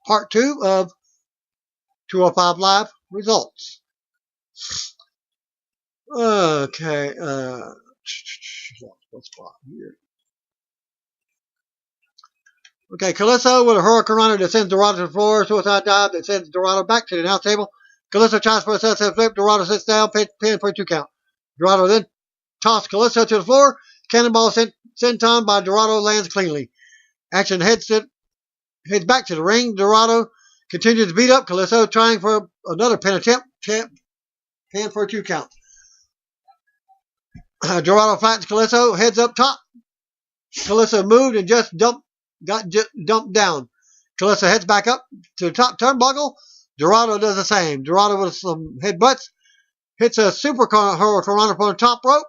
part 2 of 205 Live results. Okay, what's here? Okay, Kalisto with a Hurricane Runner that sends Dorado to the floor. Suicide dive that sends Dorado back to the announce table. Kalisto tries for a sunset flip. Dorado sits down, pin for a 2 count. Dorado then tosses Kalisto to the floor. Cannonball senton by Dorado lands cleanly. Action heads back to the ring. Dorado continues to beat up Kalisto, trying for another pin attempt. Pin for a 2 count. Dorado flattens Kalisto, heads up top. Kalisto moved and just got dumped down. Kalisto heads back up to the top turnbuckle. Dorado does the same. Dorado with some headbutts hits a super hurricane runner from the top rope.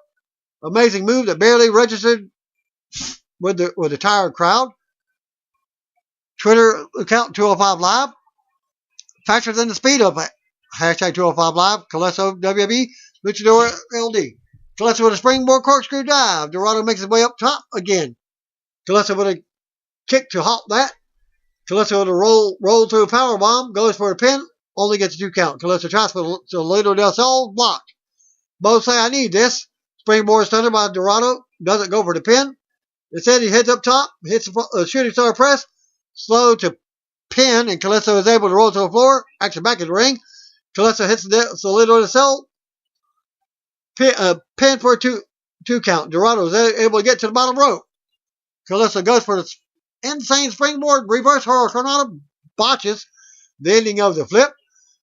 Amazing move that barely registered with the tired crowd. Twitter account 205 Live. Faster than the speed of it. Hashtag 205 Live. Kalisto WWE. Luchador LD. Kalisto with a springboard corkscrew dive. Dorado makes his way up top again. Kalisto with a kick to halt that. Kalisto with a roll through a powerbomb. Goes for a pin. Only gets a 2 count. Kalisto tries for Toledo del Sol. Blocked. Both say I need this. Springboard stunner by Dorado. Doesn't go for the pin. Instead he heads up top. Hits a shooting star press. Slow to pin. And Kalisto is able to roll to the floor. Action back in the ring. Kalisto hits the Toledo del Sol. Pin for a two count. Dorado is able to get to the bottom rope. Kalisto goes for the insane springboard reverse hurricane, botches the ending of the flip,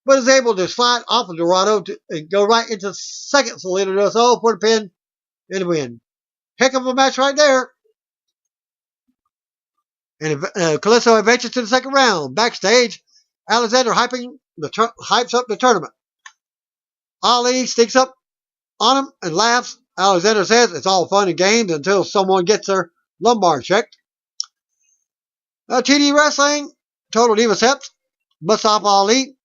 but is able to slide off of Dorado and go right into the second Toledo del Sol for the pin and the win. Heck of a match right there. And Kalisto advances to the second round. Backstage, Alexander hypes up the tournament. Ali sneaks up on him and laughs. Alexander says it's all fun and games until someone gets their lumbar checked. TD Wrestling, Total Divas Steps, Mustafa Ali.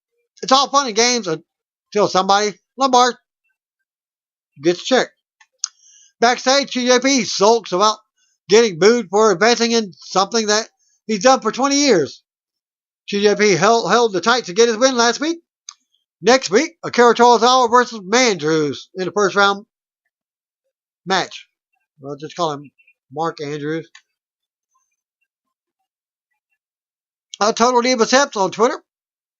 It's all fun and games until somebody lumbar gets checked. Backstage, TJP sulks about getting booed for advancing in something that he's done for 20 years. TJP held the tights to get his win last week. Next week, Akira Tozawa versus Mandrews in the first round match. I'll just call him Mark Andrews. Total Divas Steps on Twitter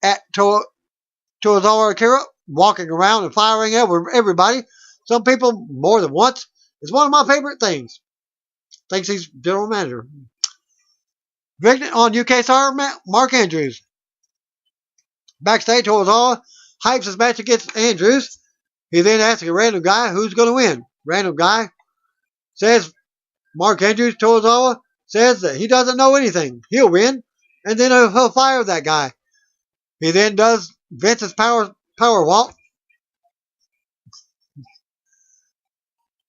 at Tozawa Akira, walking around and firing over everybody. Some people more than once. It's one of my favorite things. Thinks he's general manager. Victor on UK star Mark Andrews. Backstage, Tozawa hypes his match against Andrews. He then asks a random guy who's going to win. Random guy says Mark Andrews. Tozawa says that he doesn't know anything. He'll win, and then he'll fire that guy. He then does Vince's power walk.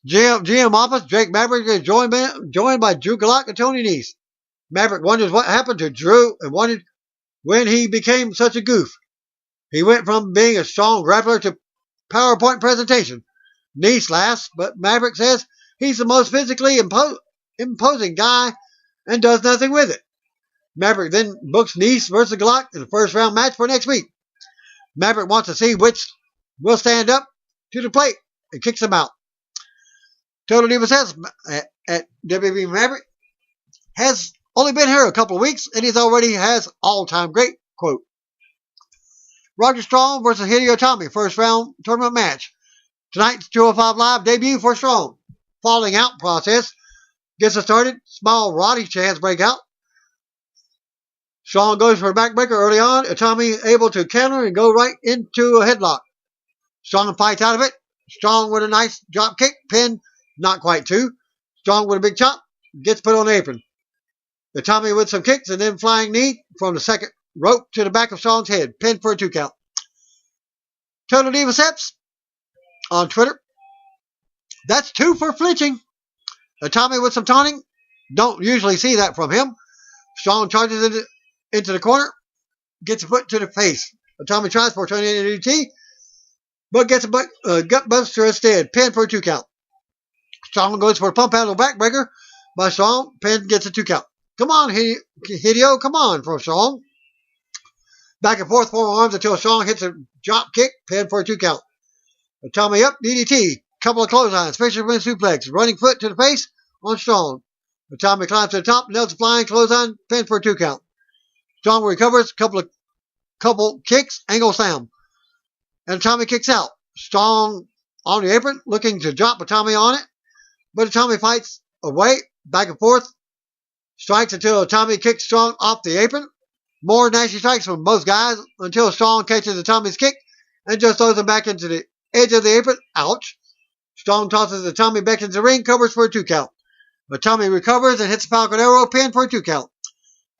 GM office, Jake Maverick is joined by Drew Gulak and Tony Nese. Maverick wonders what happened to Drew and wondered when he became such a goof. He went from being a strong grappler to PowerPoint presentation. Nese laughs, but Maverick says he's the most physically imposing guy and does nothing with it. Maverick then books Nese versus Gulak in the first round match for next week. Maverick wants to see which will stand up to the plate and kicks him out. Total Divas says at WWE Maverick has only been here a couple of weeks and he's already has all-time great quote. Roger Strong versus Hideo Itami, first round tournament match. Tonight's 205 Live debut for Strong. Falling out process gets us started. Small Roddy chance breakout. Strong goes for a backbreaker early on. Itami able to counter and go right into a headlock. Strong fights out of it. Strong with a nice drop kick. Pin, not quite two. Strong with a big chop. Gets put on the apron. Itami with some kicks and then flying knee from the second rope to the back of Strong's head. Pin for a 2 count. Total Divas Steps on Twitter. That's 2 for flinching. Itami with some taunting. Don't usually see that from him. Strong charges into the corner. Gets a foot to the face. Itami tries for a tornado DDT, but gets a gut buster instead. Pin for a 2 count. Strong goes for a pump handle backbreaker by Strong. Pin gets a 2 count. Come on, Hideo. Come on from Strong. Back and forth forearms until Strong hits a drop kick, pin for a 2 count. Tommy up, DDT, couple of clotheslines, fisherman suplex, running foot to the face on Strong. Tommy climbs to the top, nails a flying clothesline, pin for a 2 count. Strong recovers, couple kicks, angle slam. And Tommy kicks out. Strong on the apron, looking to drop Tommy on it. But Tommy fights away, back and forth. Strikes until Tommy kicks Strong off the apron. More nasty strikes from both guys until Strong catches Tommy's kick and just throws him back into the edge of the apron. Ouch. Strong tosses the Tommy back into the ring, covers for a 2 count. But Tommy recovers and hits a Falcon Arrow, pin for a 2 count.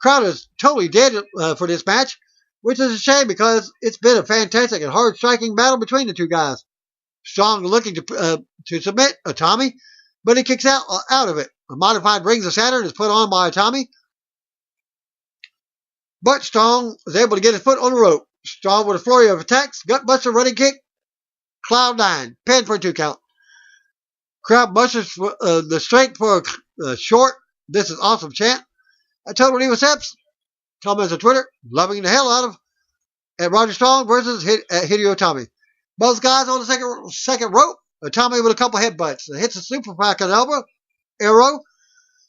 Crowd is totally dead for this match, which is a shame because it's been a fantastic and hard striking battle between the two guys. Strong looking to submit Tommy, but he kicks out of it. A modified Rings of Saturn is put on by Tommy, but Strong is able to get his foot on the rope. Strong with a flurry of attacks, gutbuster, running kick, Cloud9, pin for a 2 count. Crowd musters the strength for a short, this is awesome chant. A total Diva Steps comments on Twitter, loving the hell out of at Roger Strong versus Hideo Tommy. Both guys on the second rope. Tommy with a couple headbutts. Hits a super Falcon Arrow.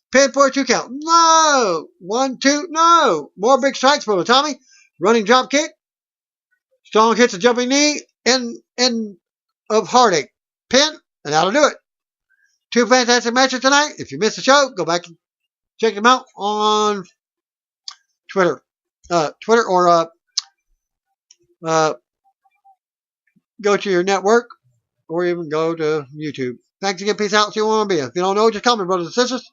Pin for a 2 count. No! 1, 2, no! More big strikes from Tommy. Running drop kick. Strong hits a jumping knee. End of Heartache. Pin, and that'll do it. 2 fantastic matches tonight. If you missed the show, go back and check them out on Twitter. Or go to your network or even go to YouTube. Thanks again. Peace out. See you want to be. If you don't know, just comment, brothers and sisters.